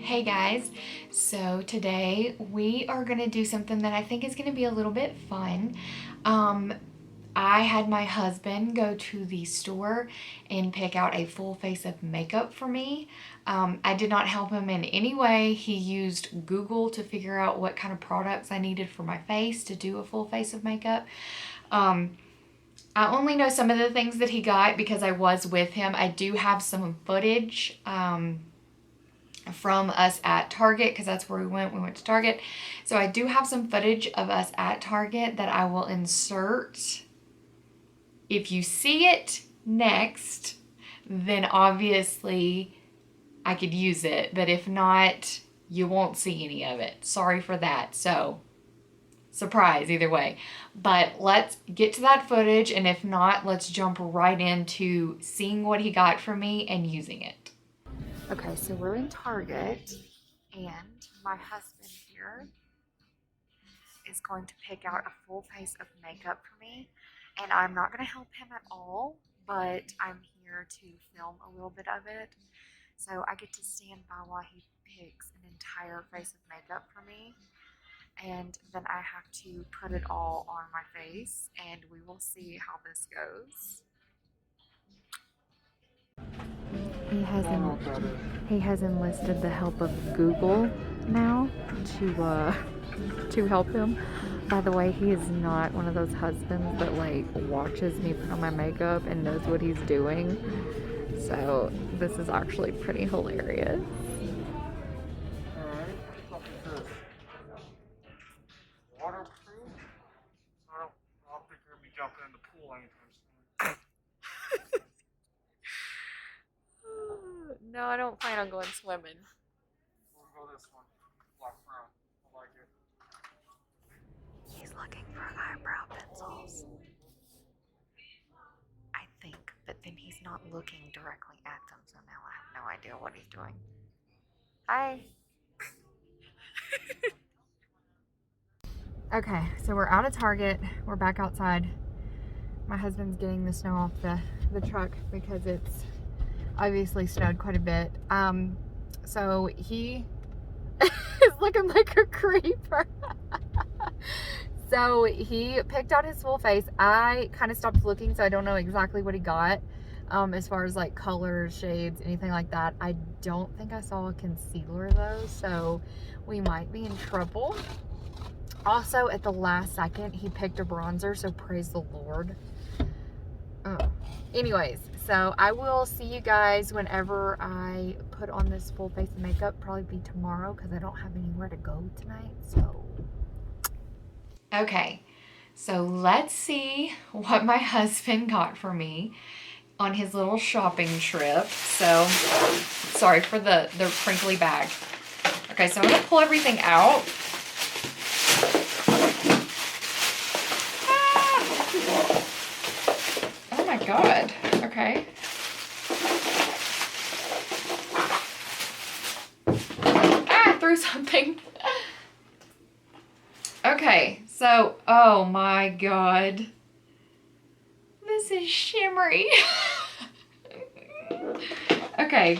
Hey guys, so today we are going to do something that I think is going to be a little bit fun. I had my husband go to the store and pick out a full face of makeup for me. I did not help him in any way. He used Google to figure out what kind of products I needed for my face to do a full face of makeup. I only know some of the things that he got because I was with him. I do have some footage from us at Target because that's where we went. We went to Target. So I do have some footage of us at Target that I will insert. If you see it next, then obviously I could use it. But if not, you won't see any of it. Sorry for that. So, surprise either way. But let's get to that footage. And if not, let's jump right into seeing what he got for me and using it. Okay, so we're in Target, and my husband here is going to pick out a full face of makeup for me, and I'm not going to help him at all, but I'm here to film a little bit of it, so I get to stand by while he picks an entire face of makeup for me, and then I have to put it all on my face, and we will see how this goes. He has enlisted the help of Google now to help him. By the way, he is not one of those husbands that like watches me put on my makeup and knows what he's doing. So this is actually pretty hilarious. Alright, what is this? Waterproof? I don't think we're gonna be jumping in the pool anytime soon. No, I don't plan on going swimming. We'll go this one. Black brown. I like it. He's looking for eyebrow pencils, I think, but then he's not looking directly at them, so now I have no idea what he's doing. Hi. Okay, so we're out of Target. We're back outside. My husband's getting the snow off the truck because it's obviously snowed quite a bit. So he is looking like a creeper. So he picked out his full face. I kind of stopped looking, so I don't know exactly what he got. As far as like colors, shades, anything like that. I don't think I saw a concealer though, so we might be in trouble. Also, at the last second, he picked a bronzer, so praise the Lord. Anyways, so I will see you guys whenever I put on this full face of makeup. Probably be tomorrow because I don't have anywhere to go tonight, so. Okay, so let's see what my husband got for me on his little shopping trip. So, sorry for the crinkly bag. Okay, so I'm gonna pull everything out. Oh my God, okay. I threw something. Okay, so, oh my God. This is shimmery. Okay.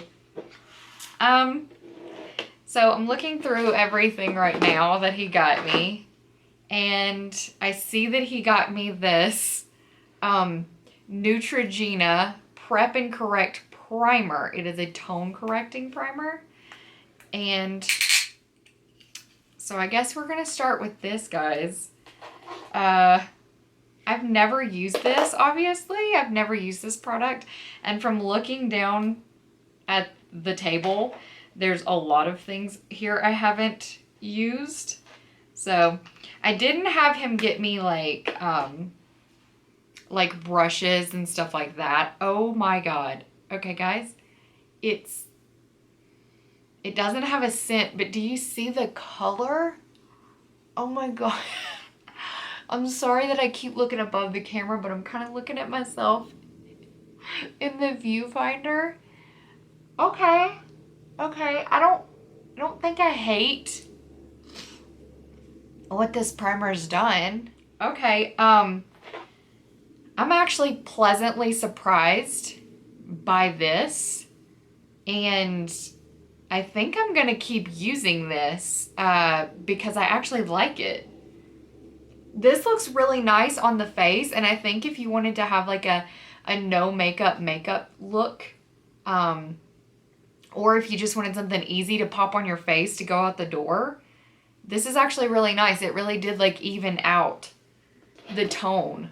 So I'm looking through everything right now that he got me, and I see that he got me this Neutrogena Prep and Correct Primer. It is a tone correcting primer, and so I guess we're gonna start with this, guys. I've never used this, obviously. I've never used this product, and from looking down at the table, there's a lot of things here I haven't used. So I didn't have him get me like brushes and stuff like that. Oh my God. Okay, guys, it doesn't have a scent, but do you see the color? Oh my God. I'm sorry that I keep looking above the camera, but I'm kind of looking at myself in the viewfinder. Okay. Okay. I don't think I hate what this primer's done. Okay. I'm actually pleasantly surprised by this, and I think I'm going to keep using this because I actually like it. This looks really nice on the face, and I think if you wanted to have like a no makeup look, or if you just wanted something easy to pop on your face to go out the door, this is actually really nice. It really did like even out the tone.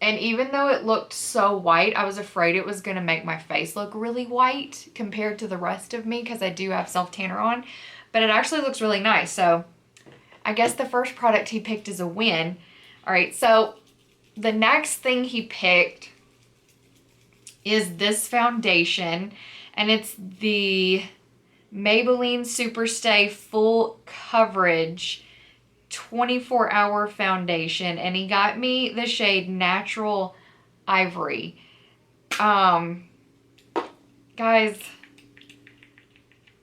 And even though it looked so white, I was afraid it was going to make my face look really white compared to the rest of me because I do have self-tanner on. But it actually looks really nice. So I guess the first product he picked is a win. All right, so the next thing he picked is this foundation. And it's the Maybelline Superstay Full Coverage 24-hour foundation, and he got me the shade Natural Ivory. Guys,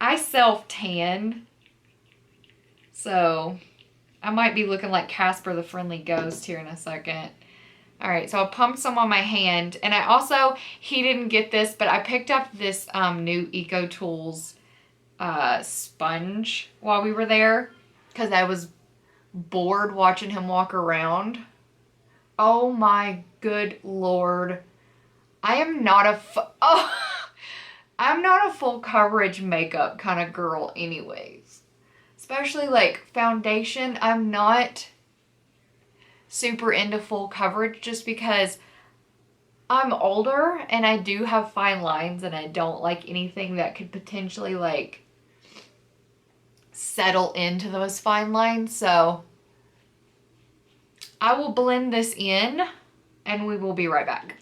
I self-tan, so I might be looking like Casper the Friendly Ghost here in a second. All right, so I pumped some on my hand, and I also, he didn't get this, but I picked up this new Eco Tools sponge while we were there because I was bored watching him walk around. Oh my good Lord. I'm not a full coverage makeup kind of girl anyways. Especially like foundation. I'm not super into full coverage just because I'm older and I do have fine lines and I don't like anything that could potentially like settle into those fine lines. So I will blend this in and we will be right back.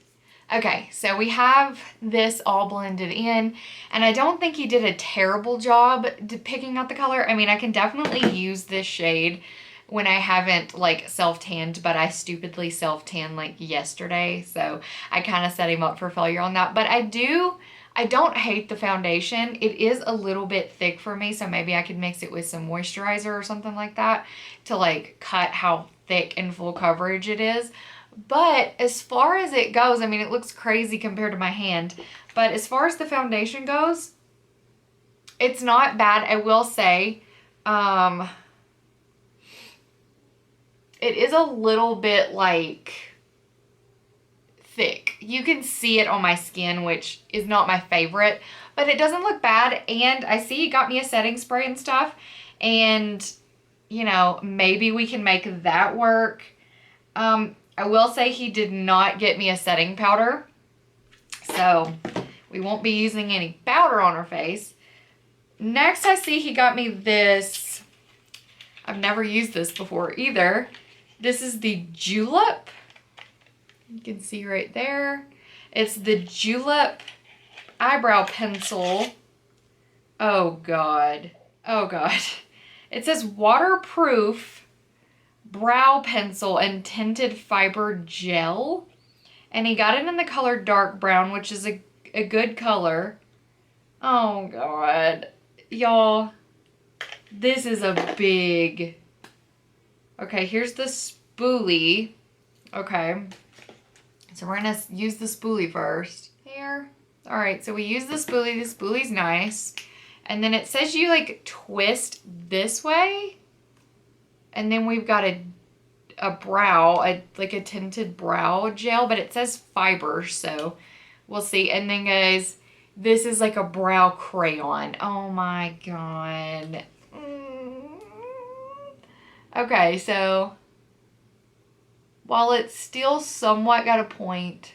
Okay, so we have this all blended in, and I don't think he did a terrible job picking out the color. I mean, I can definitely use this shade when I haven't like self-tanned, but I stupidly self-tanned like yesterday, so I kind of set him up for failure on that. But I don't hate the foundation. It is a little bit thick for me, so maybe I could mix it with some moisturizer or something like that to like cut how thick and full coverage it is. But as far as it goes, I mean, it looks crazy compared to my hand, but as far as the foundation goes, it's not bad. I will say, it is a little bit like thick. You can see it on my skin, which is not my favorite, but it doesn't look bad. And I see he got me a setting spray and stuff, and you know, maybe we can make that work. I will say he did not get me a setting powder, so we won't be using any powder on our face. Next, I see he got me this. I've never used this before either. This is the Julep. You can see right there. It's the Julep Eyebrow Pencil. Oh, God. Oh, God. It says waterproof brow pencil and tinted fiber gel, and he got it in the color dark brown, which is a good color. Oh God, y'all, this is a big. Okay, here's the spoolie. Okay, so we're gonna use the spoolie first here. All right, so we use the spoolie. The spoolie's nice, and then it says you like twist this way. And then we've got a brow, like a tinted brow gel, but it says fiber, so we'll see. And then guys, this is like a brow crayon. Oh my God. Okay, so while it's still somewhat got a point,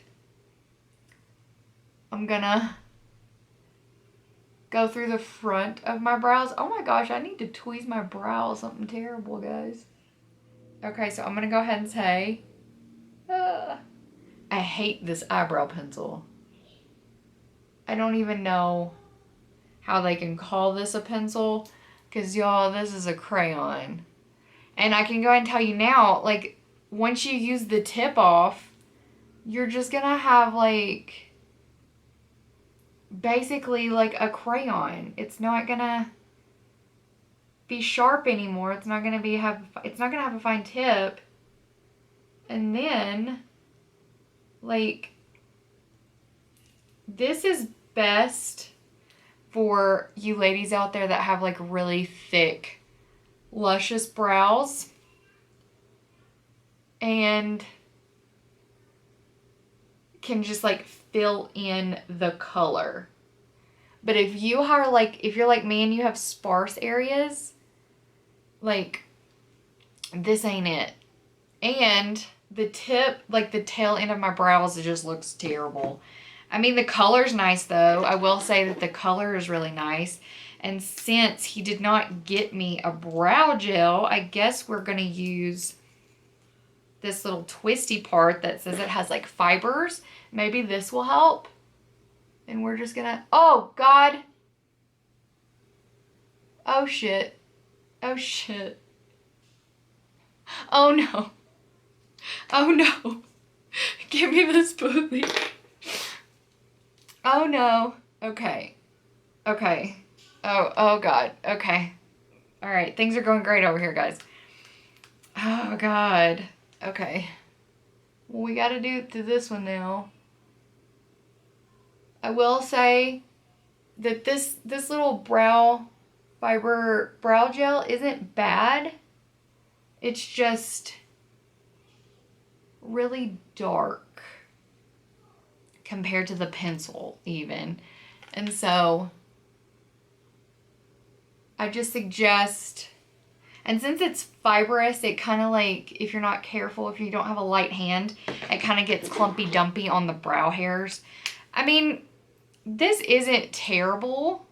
I'm gonna go through the front of my brows. Oh my gosh, I need to tweeze my brows. Something terrible, guys. Okay, so I'm going to go ahead and say, I hate this eyebrow pencil. I don't even know how they can call this a pencil, because y'all, this is a crayon. And I can go ahead and tell you now, like, once you use the tip off, you're just going to have, like, basically like a crayon. It's not gonna be sharp anymore. It's not gonna have a fine tip. And then like this is best for you ladies out there that have like really thick, luscious brows. And can just like fill in the color. But if you are like, if you're like me and you have sparse areas, like this ain't it. And the tip, like the tail end of my brows, it just looks terrible. I mean, the color's nice though. I will say that the color is really nice. And since he did not get me a brow gel, I guess we're going to use this little twisty part that says it has like fibers. Maybe this will help. And we're just going to, oh God. Oh shit. Oh shit. Oh no. Oh no. Give me this smoothie. Oh no. Okay. Okay. Oh God. Okay. All right. Things are going great over here, guys. Oh God. Okay. Well, we got to do this one now. I will say that this little brow fiber brow gel isn't bad. It's just really dark compared to the pencil even. And so I just suggest, and since it's fibrous, it kind of like, if you're not careful, if you don't have a light hand, it kind of gets clumpy dumpy on the brow hairs. I mean, this isn't terrible.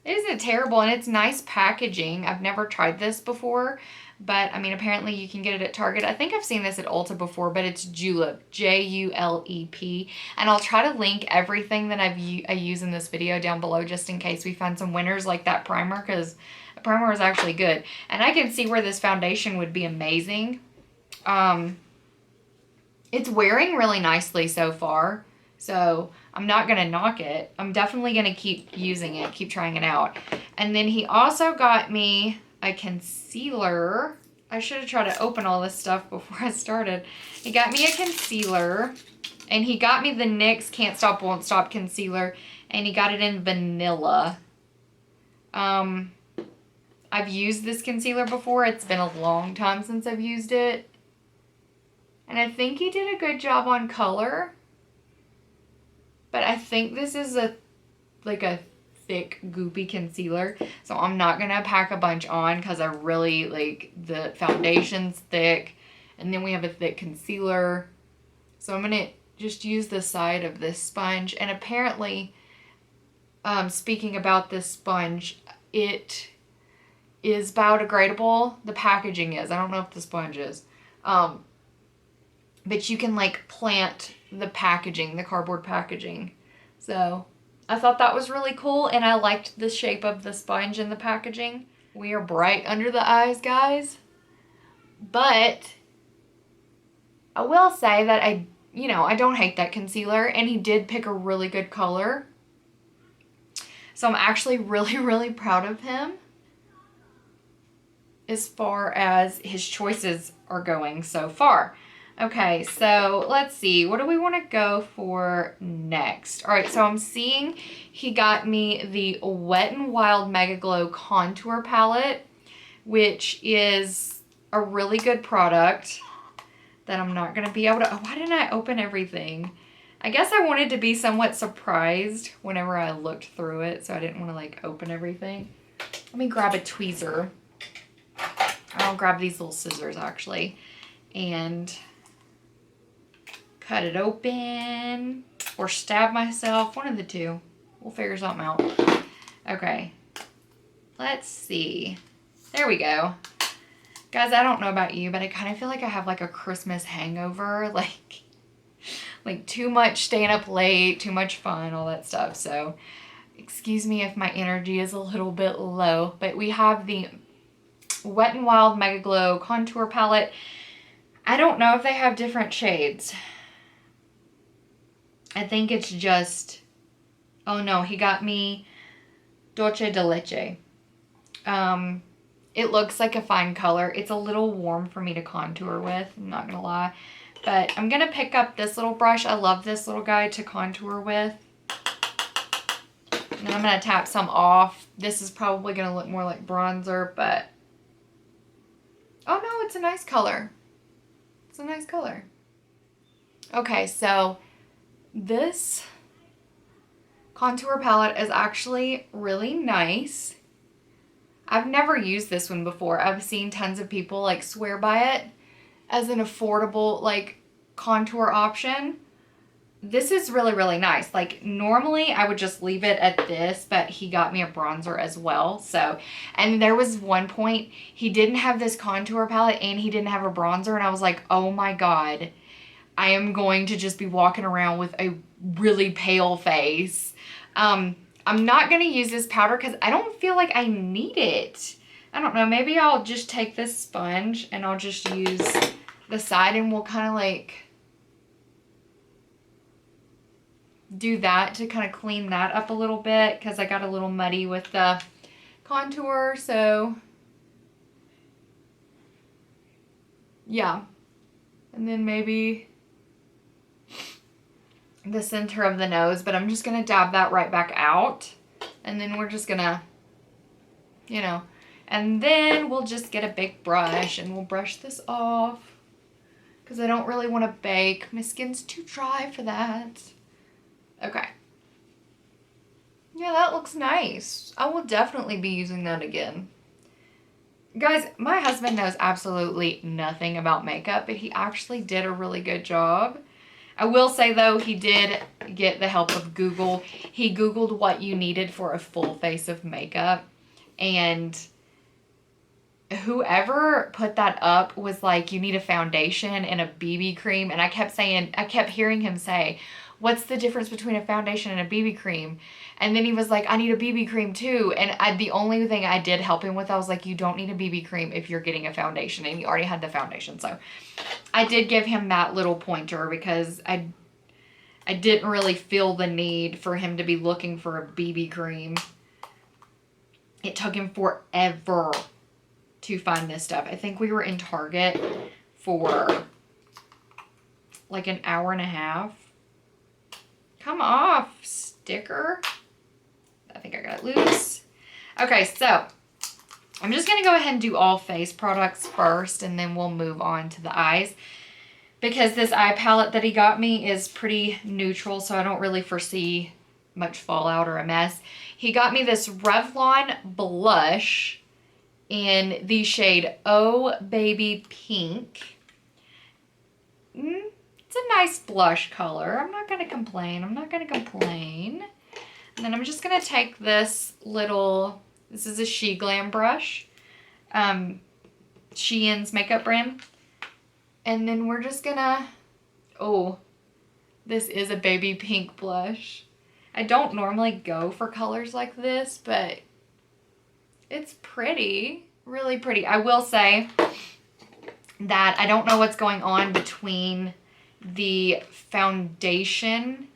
It isn't terrible, and it's nice packaging. I've never tried this before, but I mean, apparently you can get it at Target. I think I've seen this at Ulta before, but it's Julep, Julep. And I'll try to link everything that I use in this video down below just in case we find some winners like that primer, because the primer is actually good. And I can see where this foundation would be amazing. It's wearing really nicely so far, so I'm not going to knock it. I'm definitely going to keep using it, keep trying it out. And then he also got me a concealer. I should have tried to open all this stuff before I started. He got me a concealer, and he got me the NYX Can't Stop Won't Stop concealer, and he got it in vanilla. I've used this concealer before. It's been a long time since I've used it. And I think he did a good job on color. But I think this is a thick, goopy concealer. So I'm not going to pack a bunch on because I really, like, the foundation's thick. And then we have a thick concealer. So I'm going to just use the side of this sponge. And apparently, speaking about this sponge, it is biodegradable. The packaging is. I don't know if the sponge is. But you can, like, plant the packaging, the cardboard packaging. So I thought that was really cool, and I liked the shape of the sponge in the packaging. We are bright under the eyes, guys. But I will say that I don't hate that concealer, and he did pick a really good color. So I'm actually really, really proud of him as far as his choices are going so far. Okay, so let's see. What do we want to go for next? All right, so I'm seeing he got me the Wet n Wild Mega Glow Contour Palette, which is a really good product that I'm not going to be able to... Oh, why didn't I open everything? I guess I wanted to be somewhat surprised whenever I looked through it, so I didn't want to, like, open everything. Let me grab a tweezer. I'll grab these little scissors, actually, and cut it open, or stab myself, one of the two. We'll figure something out. Okay, let's see. There we go. Guys, I don't know about you, but I kind of feel like I have like a Christmas hangover, like too much staying up late, too much fun, all that stuff. So excuse me if my energy is a little bit low, but we have the Wet n Wild Mega Glow Contour Palette. I don't know if they have different shades. I think it's just, oh no, he got me Dolce de Leche. It looks like a fine color. It's a little warm for me to contour with, I'm not gonna lie. But I'm gonna pick up this little brush. I love this little guy to contour with. And I'm going to tap some off. This is probably going to look more like bronzer, but... Oh, no, it's a nice color. It's a nice color. Okay, so this contour palette is actually really nice. I've never used this one before. I've seen tons of people like swear by it as an affordable like contour option. This is really, really nice. Like normally I would just leave it at this, but he got me a bronzer as well. So, and there was one point he didn't have this contour palette and he didn't have a bronzer. And I was like, oh my God, I am going to just be walking around with a really pale face. I'm not going to use this powder because I don't feel like I need it. I don't know. Maybe I'll just take this sponge and I'll just use the side and we'll kind of like do that to kind of clean that up a little bit because I got a little muddy with the contour. So yeah. And then maybe the center of the nose, but I'm just going to dab that right back out. And then we're just going to, you know, and then we'll just get a big brush and we'll brush this off because I don't really want to bake. My skin's too dry for that. Okay. Yeah, that looks nice. I will definitely be using that again. Guys, my husband knows absolutely nothing about makeup, but he actually did a really good job. I will say, though, he did get the help of Google. He Googled what you needed for a full face of makeup. And whoever put that up was like, you need a foundation and a BB cream. And I kept hearing him say, what's the difference between a foundation and a BB cream? And then he was like, I need a BB cream too. And the only thing I did help him with, I was like, you don't need a BB cream if you're getting a foundation. And he already had the foundation. So I did give him that little pointer because I didn't really feel the need for him to be looking for a BB cream. It took him forever to find this stuff. I think we were in Target for like an hour and a half. Come off, sticker. I think I got it loose. Okay, so I'm just going to go ahead and do all face products first, and then we'll move on to the eyes. Because this eye palette that he got me is pretty neutral, so I don't really foresee much fallout or a mess. He got me this Revlon blush in the shade Oh Baby Pink. It's a nice blush color. I'm not going to complain. And then I'm just going to take this is a She Glam brush. Shein's makeup brand. And then we're just going to, this is a baby pink blush. I don't normally go for colors like this, but it's pretty, really pretty. I will say that I don't know what's going on between the foundation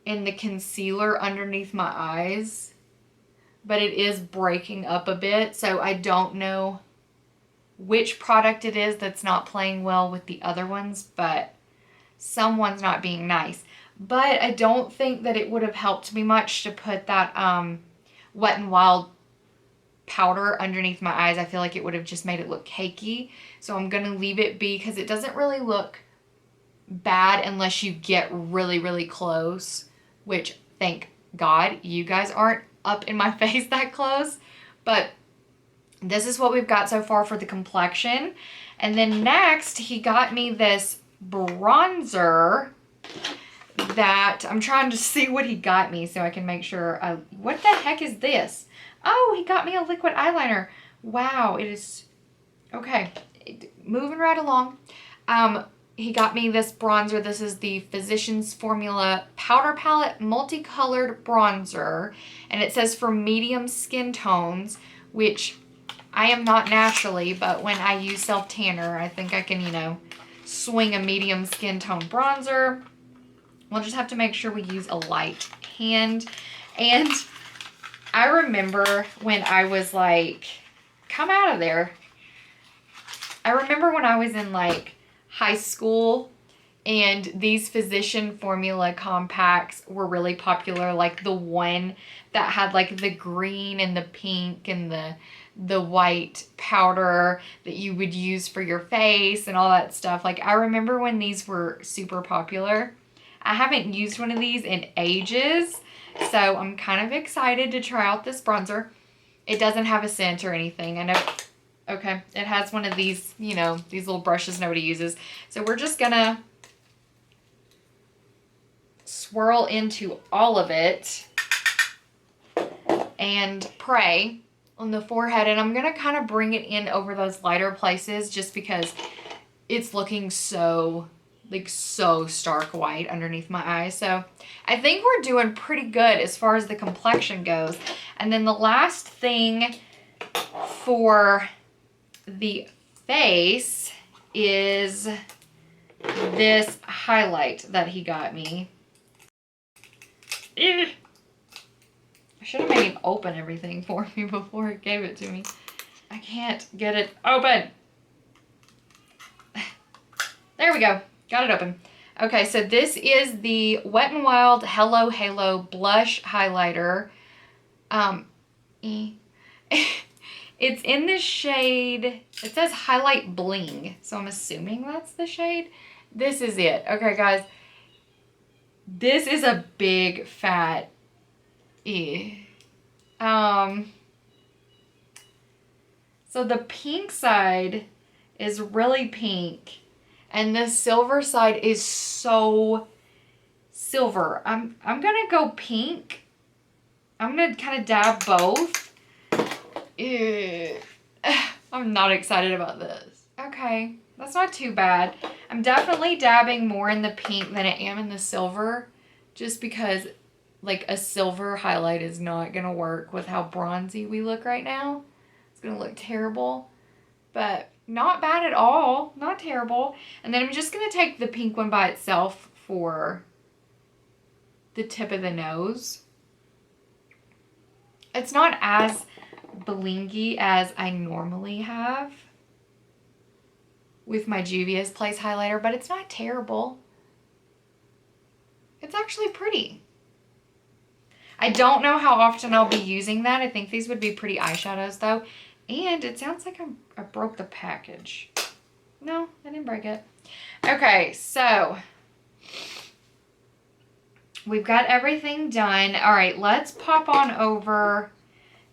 and the concealer underneath my eyes, but it is breaking up a bit, so I don't know which product it is that's not playing well with the other ones, but someone's not being nice. But I don't think that it would have helped me much to put that Wet n Wild powder underneath my eyes. I feel like it would have just made it look cakey, so I'm going to leave it be because it doesn't really look bad unless you get really, really close, which thank God you guys aren't up in my face that close. But this is what we've got so far for the complexion. And then next he got me this bronzer that I'm trying to see what he got me so I can make sure. What the heck is this? Oh, he got me a liquid eyeliner. Wow, it is okay. Moving right along. He got me this bronzer. This is the Physicians Formula Powder Palette Multicolored Bronzer. And it says for medium skin tones, which I am not naturally, but when I use self-tanner, I think I can, swing a medium skin tone bronzer. We'll just have to make sure we use a light hand. And I remember when I was like, come out of there. I remember when I was in like high school And these Physician Formula compacts were really popular. Like the one that had like the green and the pink and the white powder that you would use for your face and all that stuff. Like I remember when these were super popular. I haven't used one of these in ages, so I'm kind of excited to try out this bronzer. It doesn't have a scent or anything. I know, okay, it has one of these, you know, these little brushes nobody uses. So we're just gonna swirl into all of it and pray on the forehead. And I'm gonna kind of bring it in over those lighter places just because it's looking so, like so stark white underneath my eyes. So I think we're doing pretty good as far as the complexion goes. And then the last thing for the face is this highlight that he got me. I should have made him open everything for me before he gave it to me. I can't get it open. There we go. Got it open. Okay, so this is the Wet n Wild Hello Halo Blush Highlighter. It's in the shade, it says Highlight Bling, so I'm assuming that's the shade. This is it. Okay, guys. This is a big fat so the pink side is really pink and the silver side is so silver. I'm gonna go pink. I'm gonna kind of dab both. Ew. I'm not excited about this. Okay, that's not too bad. I'm definitely dabbing more in the pink than I am in the silver, just because like a silver highlight is not gonna work with how bronzy we look right now. It's gonna look terrible, but not bad at all, not terrible. And then I'm just gonna take the pink one by itself for the tip of the nose. It's not as blingy as I normally have with my Juvia's Place highlighter, but it's not terrible. It's actually pretty. I don't know how often I'll be using that. I think these would be pretty eyeshadows though. And it sounds like I broke the package. No, I didn't break it. Okay, so we've got everything done. All right, let's pop on over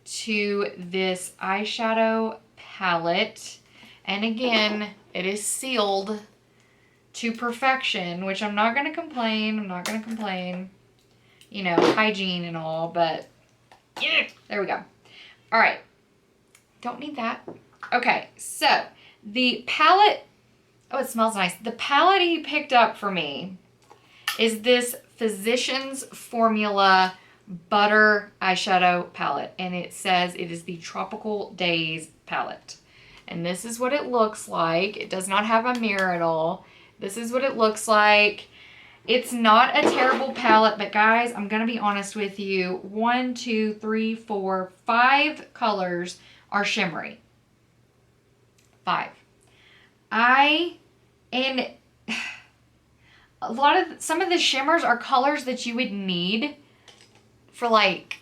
to this eyeshadow palette. And again, it is sealed to perfection, which I'm not going to complain. I'm not going to complain. You know, hygiene and all, but yeah, there we go. All right. Don't need that. Okay, so the palette, oh, it smells nice. The palette he picked up for me is this Physicians Formula Butter Eyeshadow Palette. And it says it is the Tropical Days palette. And this is what it looks like. It does not have a mirror at all. This is what it looks like. It's not a terrible palette, but guys, I'm going to be honest with you. 1, 2, 3, 4, 5 colors are shimmery. 5. And some of the shimmers are colors that you would need for like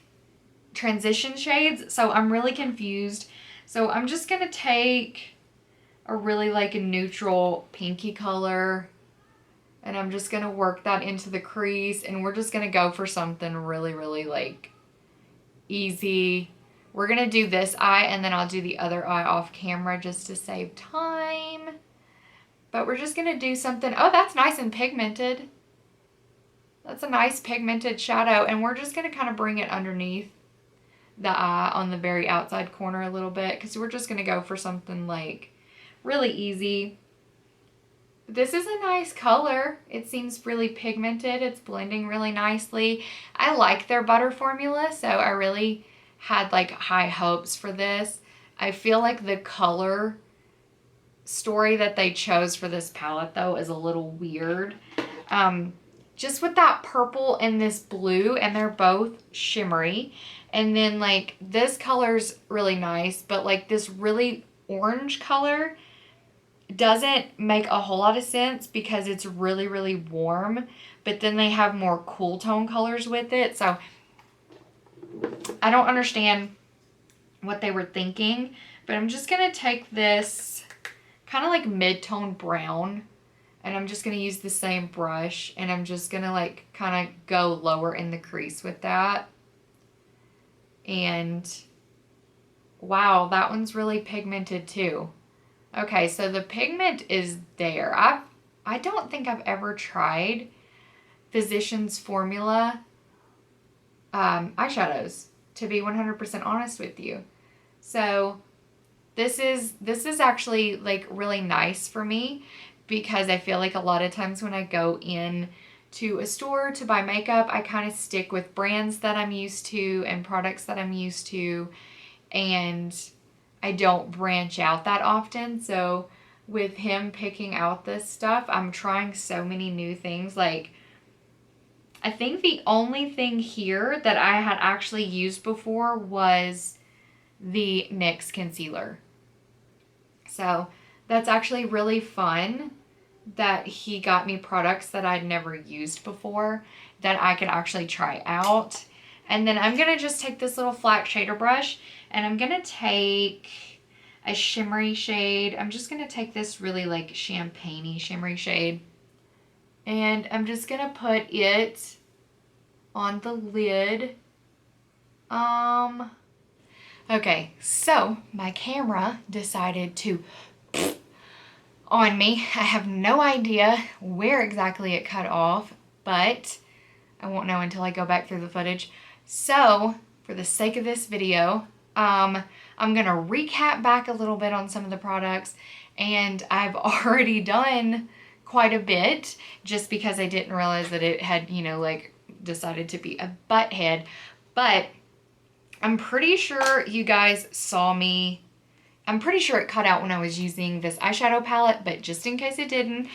transition shades. So I'm really confused. So I'm just going to take a really like a neutral pinky color. And I'm just going to work that into the crease. And we're just going to go for something really, really like easy. We're going to do this eye and then I'll do the other eye off camera just to save time. But we're just going to do something. Oh, that's nice and pigmented. That's a nice pigmented shadow. And we're just going to kind of bring it underneath the eye on the very outside corner a little bit. Because we're just going to go for something like really easy. This is a nice color. It seems really pigmented. It's blending really nicely. I like their butter formula, so I really had like high hopes for this. I feel like the color story that they chose for this palette though is a little weird. Just with that purple and this blue, and they're both shimmery. And then like this color's really nice, but like this really orange color doesn't make a whole lot of sense because it's really, really warm, but then they have more cool tone colors with it. So I don't understand what they were thinking, but I'm just going to take this kind of like mid-tone brown, and I'm just going to use the same brush, and I'm just going to like kind of go lower in the crease with that. And wow, that one's really pigmented too. Okay, so the pigment is there. I don't think I've ever tried Physicians Formula eyeshadows, to be 100% honest with you. So this is actually like really nice for me, because I feel like a lot of times when I go in to a store to buy makeup, I kind of stick with brands that I'm used to and products that I'm used to, and I don't branch out that often. So with him picking out this stuff, I'm trying so many new things. Like, I think the only thing here that I had actually used before was the NYX concealer. So that's actually really fun that he got me products that I'd never used before that I could actually try out. And then I'm going to just take this little flat shader brush, and I'm going to take a shimmery shade. I'm just going to take this really like champagne-y shimmery shade, and I'm just going to put it on the lid. Okay, so my camera decided to on me. I have no idea where exactly it cut off, but I won't know until I go back through the footage. So, for the sake of this video, I'm going to recap back a little bit on some of the products, and I've already done quite a bit just because I didn't realize that it had, you know, like decided to be a butt head. But I'm pretty sure you guys saw me. I'm pretty sure it cut out when I was using this eyeshadow palette, but just in case it didn't,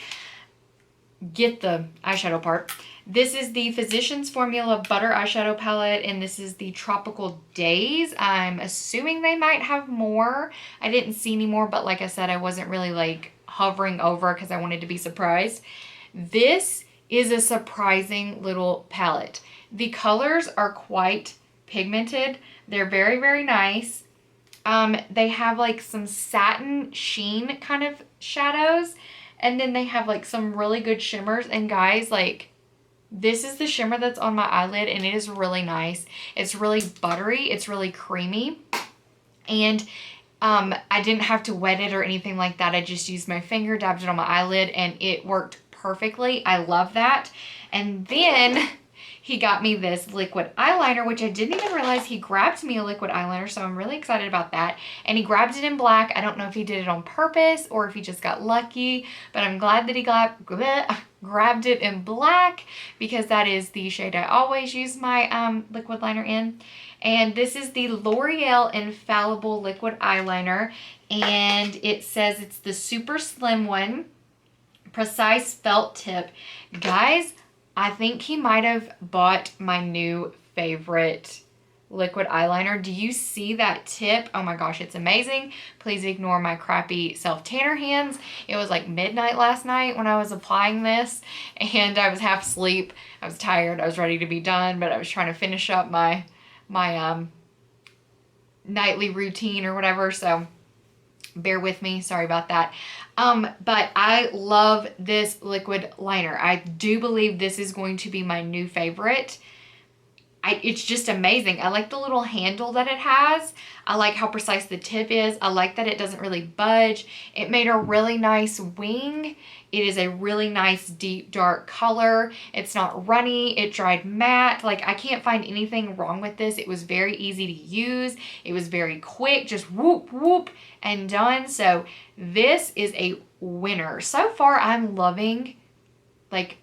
get the eyeshadow part. This is the Physicians Formula Butter Eyeshadow Palette, and this is the Tropical Days. I'm assuming they might have more. I didn't see any more, but like I said, I wasn't really like hovering over because I wanted to be surprised. This is a surprising little palette. The colors are quite pigmented. They're very, very nice. They have like some satin sheen kind of shadows, and then they have like some really good shimmers. And guys, like, this is the shimmer that's on my eyelid, and it is really nice. It's really buttery. It's really creamy. And I didn't have to wet it or anything like that. I just used my finger, dabbed it on my eyelid, and it worked perfectly. I love that. And then he got me this liquid eyeliner, which I didn't even realize he grabbed me a liquid eyeliner, so I'm really excited about that. And he grabbed it in black. I don't know if he did it on purpose or if he just got lucky, but I'm glad that he grabbed it in black, because that is the shade I always use my liquid liner in. And this is the L'Oreal Infallible liquid eyeliner, and it says it's the super slim one, precise felt tip. Guys, I think he might have bought my new favorite liquid eyeliner. Do you see that tip? Oh my gosh, it's amazing. Please ignore my crappy self-tanner hands. It was like midnight last night when I was applying this, and I was half asleep. I was tired. I was ready to be done, but I was trying to finish up my nightly routine or whatever, so bear with me. Sorry about that. But I love this liquid liner. I do believe this is going to be my new favorite. It's just amazing. I like the little handle that it has. I like how precise the tip is. I like that it doesn't really budge. It made a really nice wing. It is a really nice deep dark color. It's not runny. It dried matte. Like, I can't find anything wrong with this. It was very easy to use. It was very quick. Just whoop, whoop, and done. So this is a winner. So far, I'm loving like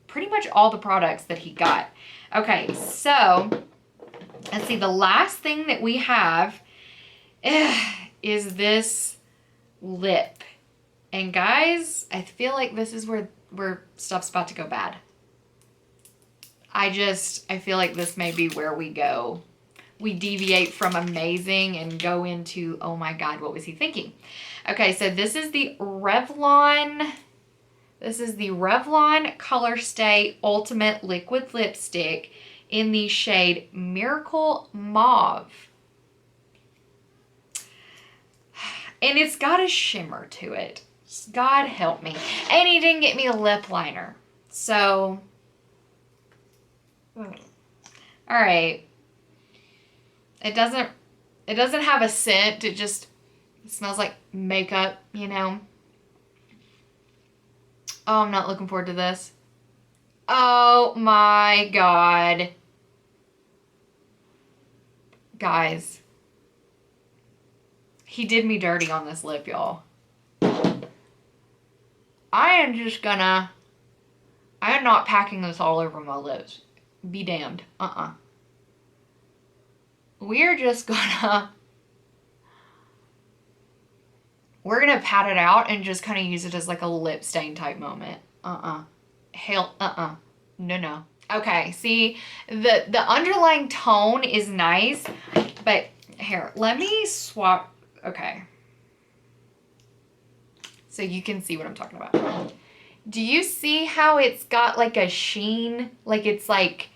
pretty much all the products that he got. Okay, so let's see. The last thing that we have is this lip. And guys, I feel like this is where stuff's about to go bad. I feel like this may be where we go we deviate from amazing and go into, oh my God, what was he thinking? Okay, so this is the Revlon. This is the Revlon Color Stay Ultimate Liquid Lipstick in the shade Miracle Mauve. And it's got a shimmer to it. God help me. And he didn't get me a lip liner. So, all right. It doesn't have a scent. It smells like makeup, you know. Oh, I'm not looking forward to this. Oh my God. Guys. He did me dirty on this lip, y'all. I am not packing this all over my lips. Be damned. We're gonna pat it out and just kind of use it as like a lip stain type moment. Hell, no. Okay, see, the underlying tone is nice, but here, let me swap. Okay. So you can see what I'm talking about. Do you see how it's got like a sheen? Like it's like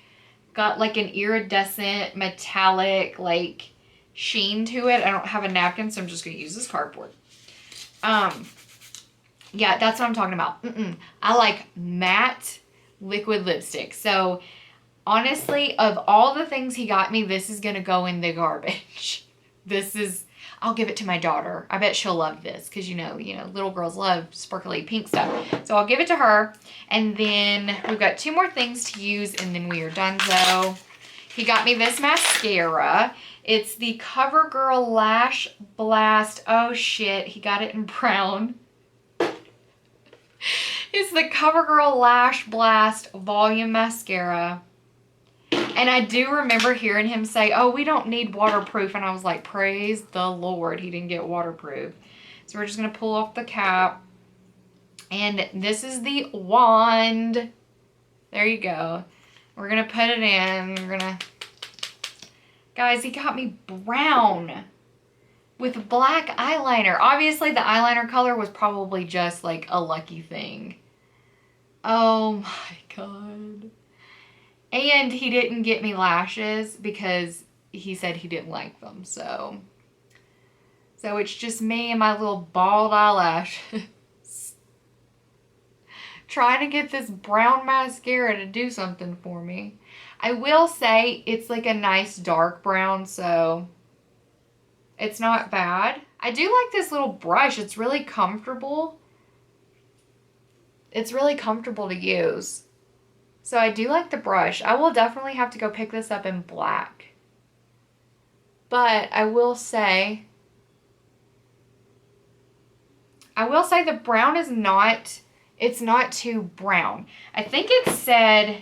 got like an iridescent metallic like sheen to it. I don't have a napkin, so I'm just gonna use this cardboard. Yeah, that's what I'm talking about. I like matte liquid lipstick. So honestly, of all the things he got me, this is gonna go in the garbage. I'll give it to my daughter. I bet she'll love this because you know, little girls love sparkly pink stuff. So I'll give it to her. And then we've got 2 more things to use and then we are donezo. He got me this mascara. It's the CoverGirl Lash Blast. Oh shit, he got it in brown. It's the CoverGirl Lash Blast Volume Mascara. And I do remember hearing him say, oh, we don't need waterproof. And I was like, praise the Lord, he didn't get waterproof. So we're just going to pull off the cap. And this is the wand. There you go. We're going to put it in. We're going to... Guys, he got me brown with black eyeliner. Obviously, the eyeliner color was probably just like a lucky thing. Oh my God. And he didn't get me lashes because he said he didn't like them. So it's just me and my little bald eyelashes trying to get this brown mascara to do something for me. I will say it's like a nice dark brown, so it's not bad. I do like this little brush. It's really comfortable. It's really comfortable to use. So I do like the brush. I will definitely have to go pick this up in black. But I will say the brown is not, it's not too brown. I think it said,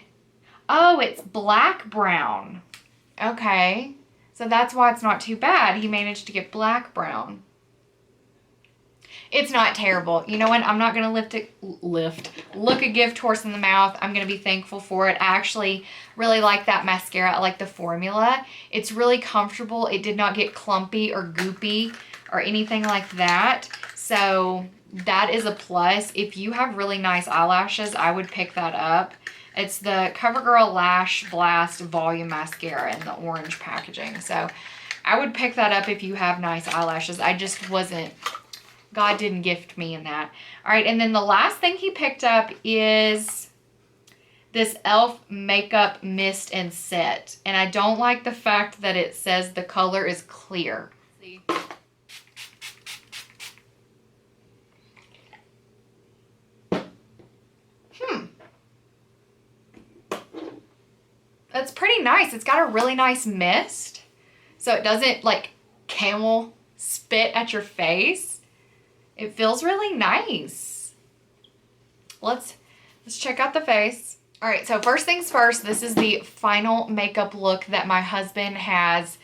oh, it's black brown. Okay. So that's why it's not too bad. He managed to get black brown. It's not terrible. You know what? I'm not going to look a gift horse in the mouth. I'm going to be thankful for it. I actually really like that mascara. I like the formula. It's really comfortable. It did not get clumpy or goopy or anything like that. So that is a plus. If you have really nice eyelashes, I would pick that up. It's the CoverGirl Lash Blast Volume Mascara in the orange packaging. So I would pick that up if you have nice eyelashes. I just wasn't... God didn't gift me in that. All right, and then the last thing he picked up is this e.l.f. Makeup Mist and Set. And I don't like the fact that it says the color is clear. See? That's pretty nice. It's got a really nice mist. So it doesn't like camel spit at your face. It feels really nice. Let's check out the face. All right, so first things first, this is the final makeup look that my husband has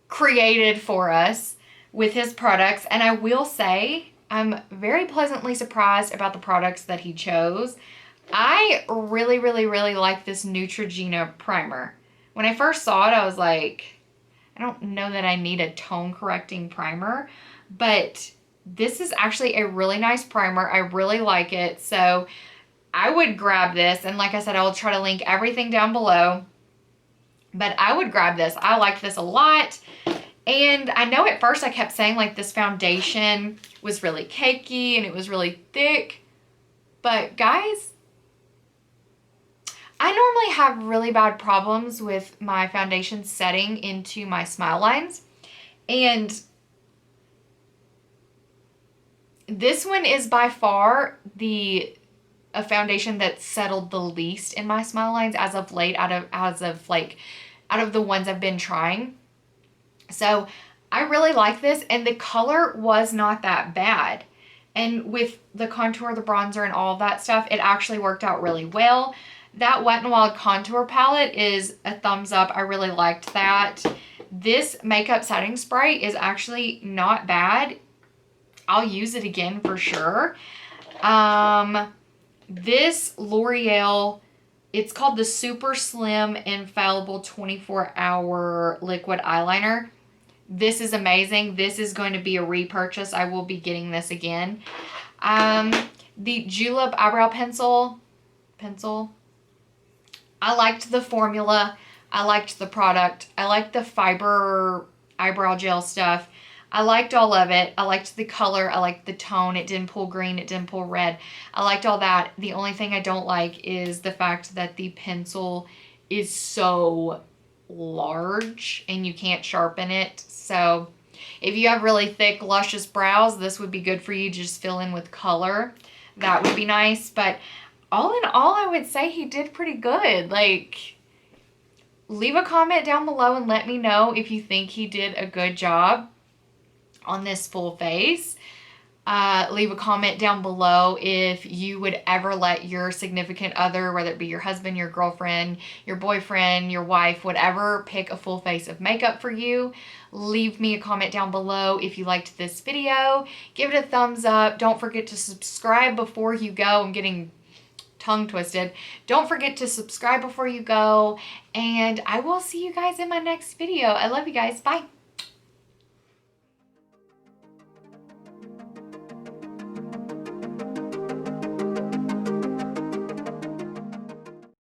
created for us with his products. And I will say, I'm very pleasantly surprised about the products that he chose. I really, really, really like this Neutrogena primer. When I first saw it, I was like, I don't know that I need a tone correcting primer, but this is actually a really nice primer. I really like it. So I would grab this, and like I said, I will try to link everything down below, but I would grab this. I liked this a lot. And I know at first I kept saying like this foundation was really cakey and it was really thick, but guys, I normally have really bad problems with my foundation setting into my smile lines, and this one is by far a foundation that settled the least in my smile lines as of late, out of the ones I've been trying. So I really like this, and the color was not that bad. And with the contour, the bronzer, and all that stuff, it actually worked out really well. That Wet n Wild contour palette is a thumbs up. I really liked that. This makeup setting spray is actually not bad. I'll use it again for sure. This L'Oreal, it's called the Super Slim Infallible 24-Hour Liquid Eyeliner. This is amazing. This is going to be a repurchase. I will be getting this again. The Julep Eyebrow Pencil. I liked the formula. I liked the product. I liked the fiber eyebrow gel stuff. I liked all of it. I liked the color. I liked the tone. It didn't pull green. It didn't pull red. I liked all that. The only thing I don't like is the fact that the pencil is so large and you can't sharpen it. So if you have really thick, luscious brows, this would be good for you. Just fill in with color. That would be nice. But all in all, I would say he did pretty good. Like, leave a comment down below and let me know if you think he did a good job on this full face. Leave a comment down below if you would ever let your significant other, whether it be your husband, your girlfriend, your boyfriend, your wife, whatever, pick a full face of makeup for you. Leave me a comment down below if you liked this video. Give it a thumbs up. Don't forget to subscribe before you go. I'm getting tongue twisted. Don't forget to subscribe before you go, and I will see you guys in my next video. I love you guys. Bye.